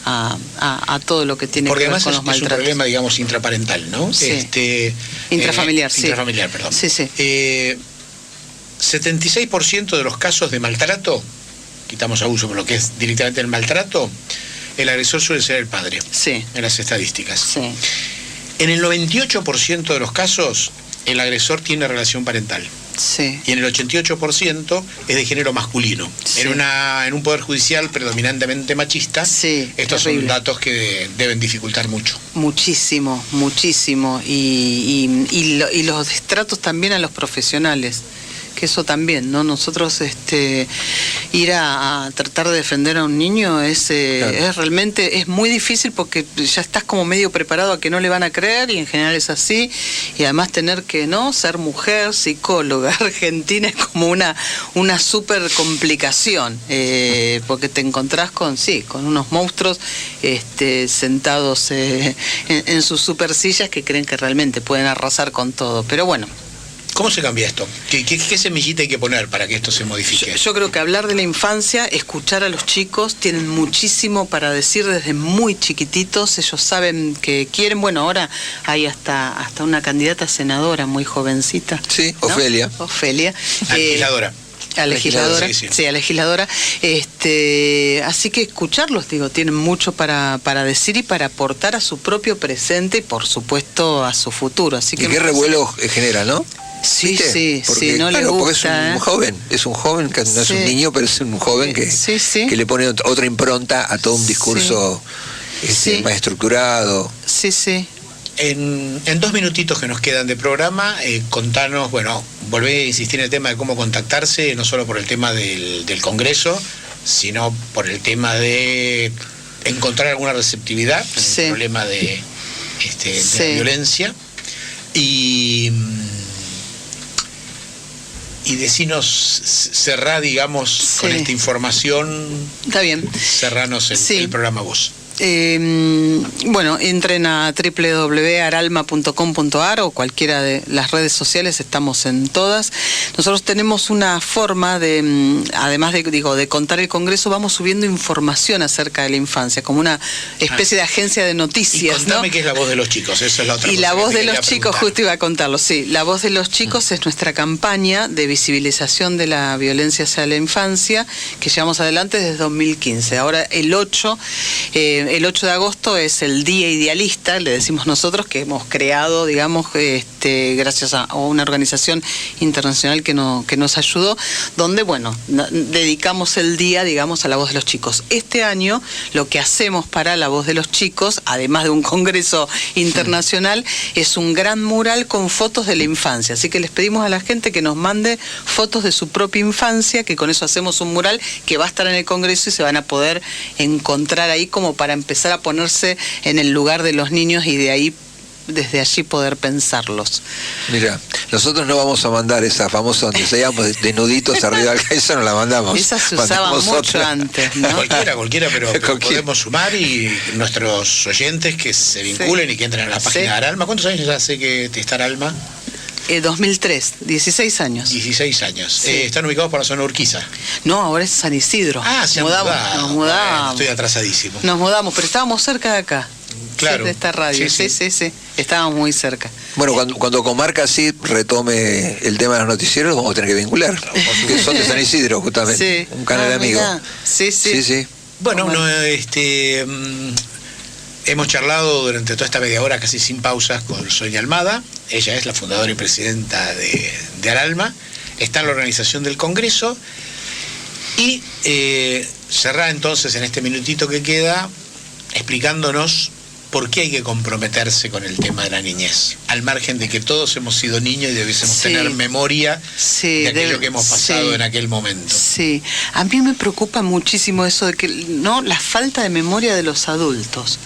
a todo lo que tiene que ver con los maltratos. Porque además es un problema, digamos, intraparental, ¿no? Sí. Intrafamiliar, sí. Intrafamiliar, perdón. Sí, sí. 76% de los casos de maltrato, quitamos abuso por lo que es directamente el maltrato, el agresor suele ser el padre. Sí. En las estadísticas. Sí. En el 98% de los casos, el agresor tiene relación parental. Sí. Y en el 88% es de género masculino. Sí. En un poder judicial predominantemente machista, estos son datos que deben dificultar mucho. Muchísimo, muchísimo. Y los destratos también a los profesionales, que eso también, ¿no? Nosotros ir a tratar de defender a un niño es realmente es muy difícil porque ya estás como medio preparado a que no le van a creer, y en general es así, y además tener que ser mujer, psicóloga argentina es como una súper complicación, porque te encontrás con unos monstruos sentados en sus super sillas que creen que realmente pueden arrasar con todo, pero bueno. ¿Cómo se cambia esto? ¿Qué semillita hay que poner para que esto se modifique? Yo creo que hablar de la infancia, escuchar a los chicos, tienen muchísimo para decir desde muy chiquititos, ellos saben que quieren, bueno, ahora hay hasta una candidata senadora muy jovencita. Sí, ¿no? Ofelia. Legisladora. A legisladora, sí, a legisladora. Así que escucharlos, tienen mucho para decir y para aportar a su propio presente y por supuesto a su futuro. Así que qué revuelo genera, ¿no? Sí, porque, no le gusta. Porque es un joven, que no es un niño, pero es un joven que le pone otra impronta a todo un discurso más estructurado. Sí. En 2 minutitos que nos quedan de programa, contanos, volvé a insistir en el tema de cómo contactarse, no solo por el tema del Congreso, sino por el tema de encontrar alguna receptividad en el problema de la violencia. Y decinos, cerrá, con esta información. Está bien. Cerranos el programa vos. Entren a www.aralma.com.ar o cualquiera de las redes sociales, estamos en todas. Nosotros tenemos una forma de, además de contar el Congreso, vamos subiendo información acerca de la infancia, como una especie de agencia de noticias. Y contame qué es La Voz de los Chicos, eso es la otra cosa. Y La Voz de los Chicos, justo iba a contarlo, sí. La Voz de los Chicos es nuestra campaña de visibilización de la violencia hacia la infancia que llevamos adelante desde 2015. Ahora el 8 de agosto es el Día Idealista, le decimos nosotros, que hemos creado, gracias a una organización internacional que nos ayudó, donde, dedicamos el día, a la voz de los chicos. Este año, lo que hacemos para la voz de los chicos, además de un congreso internacional, es un gran mural con fotos de la infancia. Así que les pedimos a la gente que nos mande fotos de su propia infancia, que con eso hacemos un mural que va a estar en el congreso y se van a poder encontrar ahí como para empezar a ponerse en el lugar de los niños y desde allí poder pensarlos. Mira, nosotros no vamos a mandar esa famosa donde seamos de nuditos arriba del eso no la mandamos. Esa se usaba mucho antes, ¿no? Cualquiera, pero podemos sumar y nuestros oyentes que se vinculen y que entren a la página de Aralma. ¿Cuántos años ya hace que está Aralma? 2003, 16 años. 16 años. Sí. ¿Están ubicados por la zona de Urquiza? No, ahora es San Isidro. Se nos mudamos. Estoy atrasadísimo. Nos mudamos, pero estábamos cerca de acá. Claro. De esta radio. Sí. Estábamos muy cerca. Bueno, cuando Comarca sí retome el tema de los noticieros, vamos a tener que vincular. Porque son de San Isidro, justamente. Un canal amigo. Sí. Bueno, hemos charlado durante toda esta media hora, casi sin pausas, con Sonia Almada. Ella es la fundadora y presidenta de Aralma. Está en la organización del Congreso. Y cerrá entonces en este minutito que queda explicándonos por qué hay que comprometerse con el tema de la niñez, al margen de que todos hemos sido niños y debiésemos tener memoria de aquello que hemos pasado en aquel momento. Sí, a mí me preocupa muchísimo eso de que la falta de memoria de los adultos.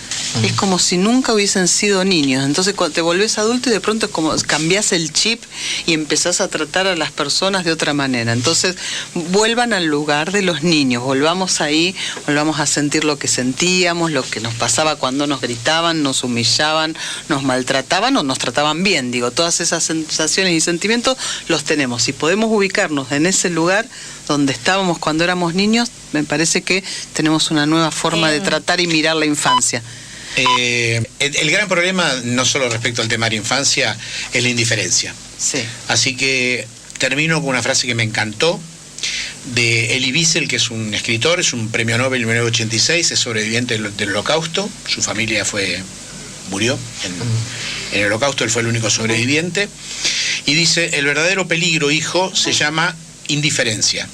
Es como si nunca hubiesen sido niños. Entonces cuando te volvés adulto y de pronto es como cambiás el chip y empezás a tratar a las personas de otra manera. Entonces vuelvan al lugar de los niños, volvamos ahí, volvamos a sentir lo que sentíamos, lo que nos pasaba cuando nos gritaban, nos humillaban, nos maltrataban o nos trataban bien. Todas esas sensaciones y sentimientos los tenemos. Si podemos ubicarnos en ese lugar donde estábamos cuando éramos niños, me parece que tenemos una nueva forma de tratar y mirar la infancia. El gran problema, no solo respecto al tema de la infancia, es la indiferencia. Sí. Así que termino con una frase que me encantó, de Elie Wiesel, que es un escritor, es un premio Nobel en 1986, es sobreviviente del Holocausto, su familia murió en el Holocausto, él fue el único sobreviviente, y dice: el verdadero peligro, hijo, se llama indiferencia.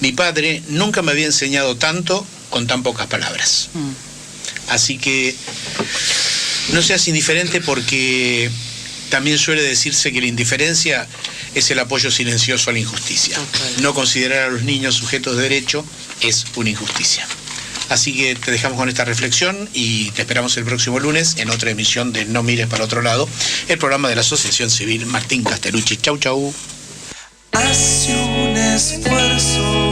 Mi padre nunca me había enseñado tanto con tan pocas palabras. Así que no seas indiferente, porque también suele decirse que la indiferencia es el apoyo silencioso a la injusticia. Total. No considerar a los niños sujetos de derecho es una injusticia. Así que te dejamos con esta reflexión y te esperamos el próximo lunes en otra emisión de No Mires para Otro Lado, el programa de la Asociación Civil Martín Castellucci. Chau, chau. Hace un esfuerzo